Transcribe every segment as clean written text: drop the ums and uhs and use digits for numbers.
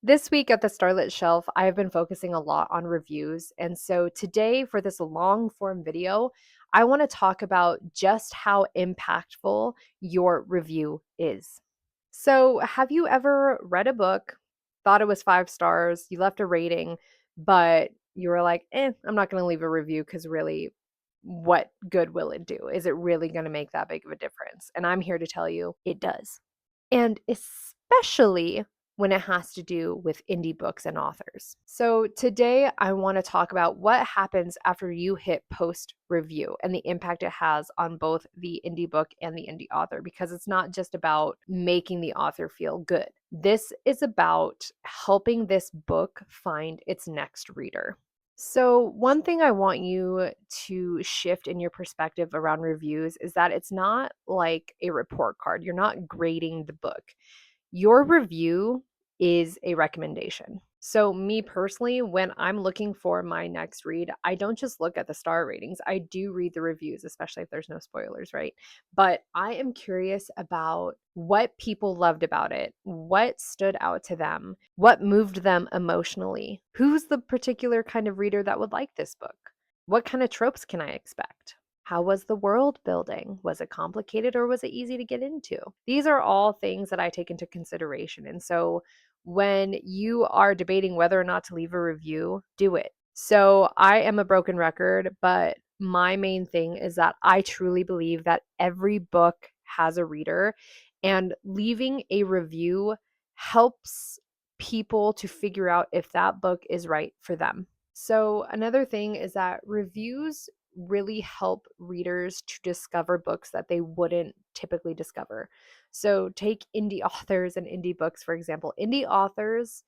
This week at the Starlit Shelf, I have been focusing a lot on reviews. And so today, for this long form video, I want to talk about just how impactful your review is. So, have you ever read a book, thought it was 5 stars, you left a rating, but you were like, I'm not going to leave a review because really, what good will it do? Is it really going to make that big of a difference? And I'm here to tell you it does. And especially when it has to do with indie books and authors. So, today I want to talk about what happens after you hit post review and the impact it has on both the indie book and the indie author, because it's not just about making the author feel good. This is about helping this book find its next reader. So, one thing I want you to shift in your perspective around reviews is that it's not like a report card. You're not grading the book. Your review is a recommendation. So, me personally, when I'm looking for my next read, I don't just look at the star ratings. I do read the reviews, especially if there's no spoilers, right? But I am curious about what people loved about it, what stood out to them, what moved them emotionally, who's the particular kind of reader that would like this book, what kind of tropes can I expect? How was the world building? Was it complicated or was it easy to get into? These are all things that I take into consideration. And so when you are debating whether or not to leave a review, do it. So I am a broken record, but my main thing is that I truly believe that every book has a reader, and leaving a review helps people to figure out if that book is right for them. So, another thing is that reviews really help readers to discover books that they wouldn't typically discover. So, take indie authors and indie books, for example. Indie authors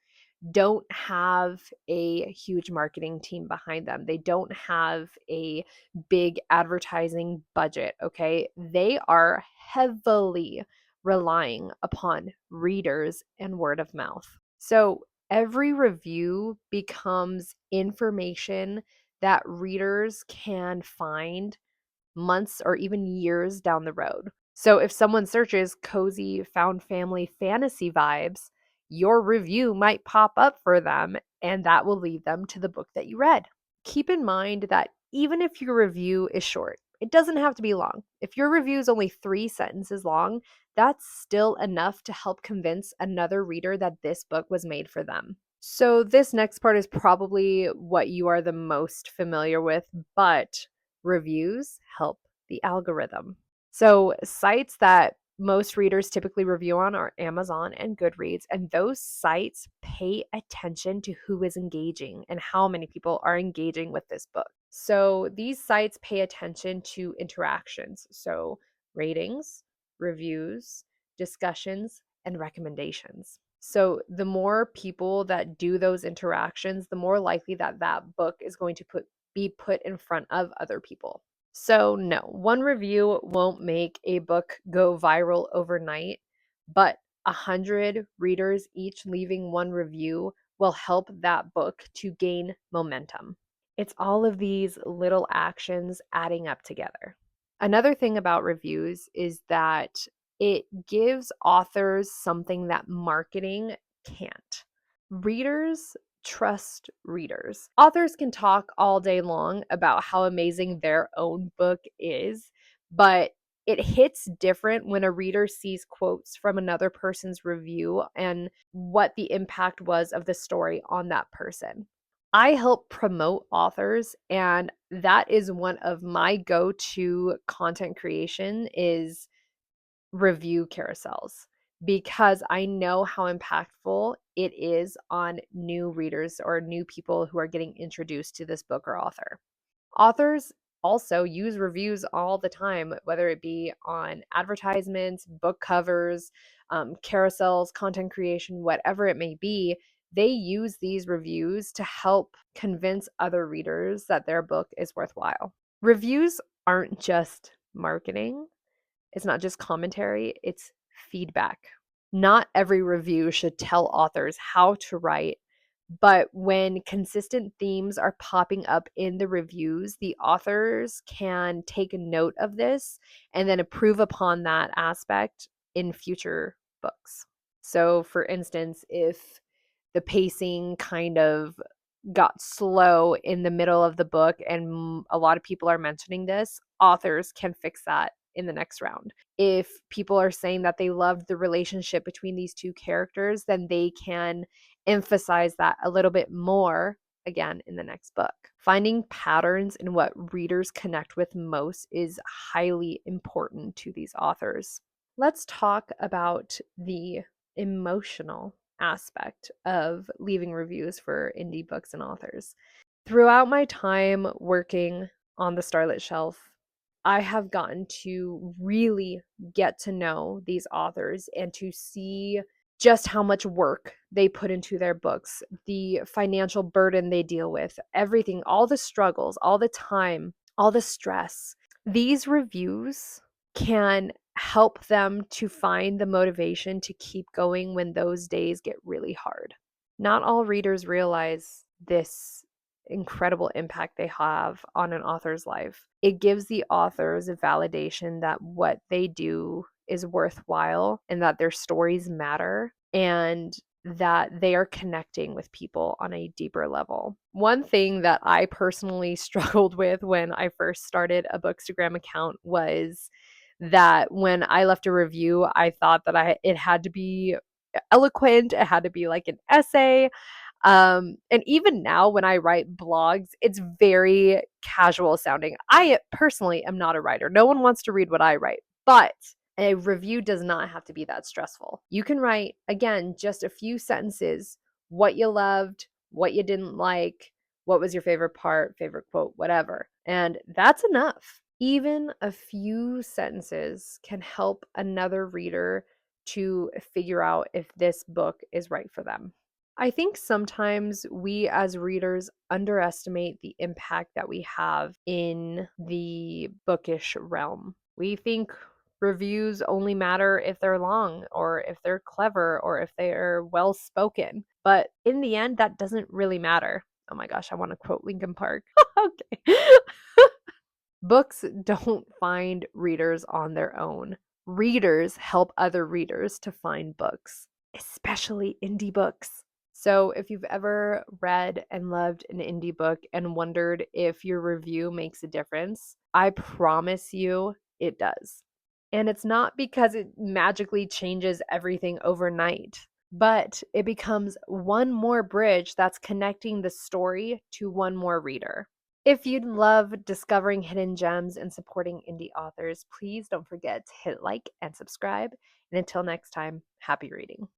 don't have a huge marketing team behind them. They don't have a big advertising budget, okay? They are heavily relying upon readers and word of mouth. So every review becomes information that readers can find months or even years down the road. So if someone searches cozy found family fantasy vibes, your review might pop up for them, and that will lead them to the book that you read. Keep in mind that even if your review is short, it doesn't have to be long. If your review is only 3 sentences long, that's still enough to help convince another reader that this book was made for them. So, this next part is probably what you are the most familiar with, but reviews help the algorithm. So, sites that most readers typically review on are Amazon and Goodreads, and those sites pay attention to who is engaging and how many people are engaging with this book. So, these sites pay attention to interactions, so ratings, reviews, discussions, and recommendations. So, the more people that do those interactions, the more likely that that book is going to be put in front of other people. So, no, one review won't make a book go viral overnight, but 100 readers each leaving one review will help that book to gain momentum. It's all of these little actions adding up together. Another thing about reviews is that it gives authors something that marketing can't. Readers trust readers. Authors can talk all day long about how amazing their own book is, but it hits different when a reader sees quotes from another person's review and what the impact was of the story on that person. I help promote authors, and that is one of my go-to content creation is review carousels, because I know how impactful it is on new readers or new people who are getting introduced to this book or author. Authors also use reviews all the time, whether it be on advertisements, book covers, carousels, content creation, whatever it may be. They use these reviews to help convince other readers that their book is worthwhile. Reviews aren't just marketing, it's not just commentary, it's feedback. Not every review should tell authors how to write, but when consistent themes are popping up in the reviews, the authors can take note of this and then improve upon that aspect in future books. So, for instance, if the pacing kind of got slow in the middle of the book, and a lot of people are mentioning this, authors can fix that in the next round. If people are saying that they loved the relationship between these two characters, then they can emphasize that a little bit more again in the next book. Finding patterns in what readers connect with most is highly important to these authors. Let's talk about the emotional aspect of leaving reviews for indie books and authors. Throughout my time working on the Starlit Shelf, I have gotten to really get to know these authors and to see just how much work they put into their books, the financial burden they deal with, everything, all the struggles, all the time, all the stress. These reviews can help them to find the motivation to keep going when those days get really hard. Not all readers realize this incredible impact they have on an author's life. It gives the authors a validation that what they do is worthwhile and that their stories matter and that they are connecting with people on a deeper level. One thing that I personally struggled with when I first started a Bookstagram account was that when I left a review, I thought that it had to be eloquent, it had to be like an essay. And even now when I write blogs, it's very casual sounding. I personally am not a writer. No one wants to read what I write, but a review does not have to be that stressful. You can write, again, just a few sentences, what you loved, what you didn't like, what was your favorite part, favorite quote, whatever. And that's enough. Even a few sentences can help another reader to figure out if this book is right for them. I think sometimes we as readers underestimate the impact that we have in the bookish realm. We think reviews only matter if they're long or if they're clever or if they're well spoken. But in the end, that doesn't really matter. Oh my gosh, I want to quote Linkin Park. Okay. Books don't find readers on their own. Readers help other readers to find books, especially indie books. So, if you've ever read and loved an indie book and wondered if your review makes a difference, I promise you it does. And it's not because it magically changes everything overnight, but it becomes one more bridge that's connecting the story to one more reader. If you'd love discovering hidden gems and supporting indie authors, please don't forget to hit like and subscribe. And until next time, happy reading.